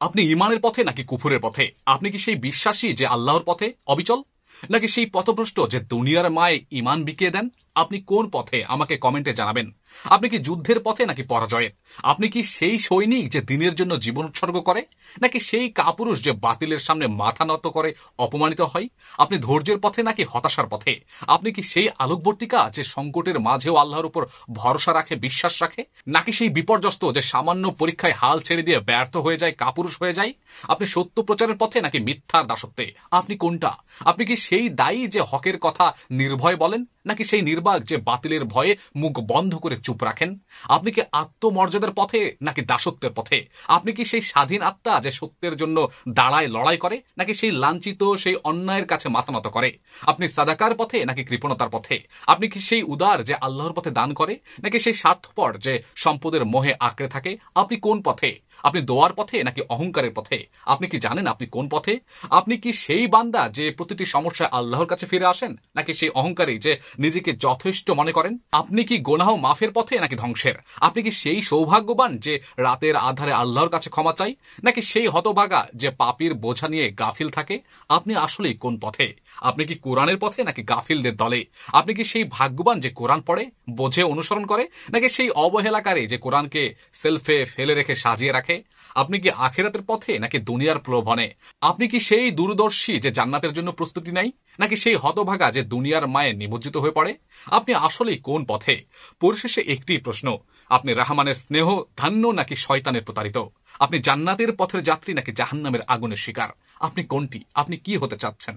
আপনি ঈমানের পথে নাকি কুফরের পথে? আপনি কি সেই বিশ্বাসী যে আল্লাহর পথে অবিচল, নাকি সেই পথভ্রষ্ট যে দুনিয়ার মায় ঈমান বিকিয়ে দেন? আপনি কোন পথে আমাকে কমেন্টে জানাবেন। আপনি কি যুদ্ধের পথে নাকি পরাজয়ের? আপনি কি সেই সৈনিক যে দিনের জন্য জীবন উৎসর্গ করে, নাকি সেই কাপুরুষ যে বাতিলের সামনে মাথা নত করে অপমানিত হয়? আপনি ধৈর্যের পথে নাকি হতাশার পথে? আপনি কি সেই আলোকবর্তিকা যে সংকটের মাঝেও আল্লাহর উপর ভরসা রাখে, বিশ্বাস রাখে, নাকি সেই বিপর্যস্ত যে সামান্য পরীক্ষায় হাল ছেড়ে দিয়ে ব্যর্থ হয়ে যায়, কাপুরুষ হয়ে যায়? আপনি সত্য প্রচারের পথে নাকি মিথ্যার দাসত্বে? আপনি কোনটা? আপনি কি সেই দায়ী যে হকের কথা নির্ভয় বলেন, নাকি সেই নির্বাক যে বাতিলের ভয়ে মুখ বন্ধ করে চুপ রাখেন? আপনি কি আত্মমর্যাদার পথে নাকি দাসত্বের পথে? আপনি কি সেই স্বাধীন আত্মা যে সত্যের জন্য দাঁড়ায়, লড়াই করে, নাকি সেই লাঞ্ছিত, সেই অন্যায়ের কাছে মাথা নত করে? আপনি সাদাকার পথে নাকি কৃপণতার পথে? আপনি কি সেই উদার যে আল্লাহর পথে দান করে, নাকি সেই স্বার্থপর যে সম্পদের মোহে আঁকড়ে থাকে? আপনি কোন পথে? আপনি দোয়ার পথে নাকি অহংকারের পথে? আপনি কি জানেন আপনি কোন পথে? আপনি কি সেই বান্দা যে প্রতিটি সমস্যায় আল্লাহর কাছে ফিরে আসেন, নাকি সেই অহংকারী যে নিজেকে যথেষ্ট মনে করেন? আপনি কি গুনাহ মাফের পথে নাকি ধ্বংসের? আপনি কি সেই সৌভাগ্যবান যে রাতের আধারে আল্লাহর কাছে ক্ষমা চাই, নাকি সেই হতভাগা যে পাপীর বোঝা নিয়ে গাফিল থাকে? আপনি আসলেই কোন পথে? আপনি কি কোরআনের পথে নাকি গাফিলদের দলে? আপনি কি সেই ভাগ্যবান যে কোরআন পড়ে, বোঝে, অনুসরণ করে, নাকি সেই অবহেলাকারী যে কোরআনকে সেলফে ফেলে রেখে সাজিয়ে রাখে? আপনি কি আখিরাতের পথে নাকি দুনিয়ার প্রলোভনে? আপনি কি সেই দূরদর্শী যে জান্নাতের জন্য প্রস্তুতি নেয়, নাকি সেই হতভাগা যে দুনিয়ার মায়ে নিমজ্জিত হয়ে পড়ে? আপনি আসলেই কোন পথে? পরিশেষে একটি প্রশ্ন, আপনি রহমানের স্নেহ ধান্য নাকি শয়তানের প্রতারিত? আপনি জান্নাতের পথের যাত্রী নাকি জাহান্নামের আগুনের শিকার? আপনি কোনটি? আপনি কি হতে চাচ্ছেন?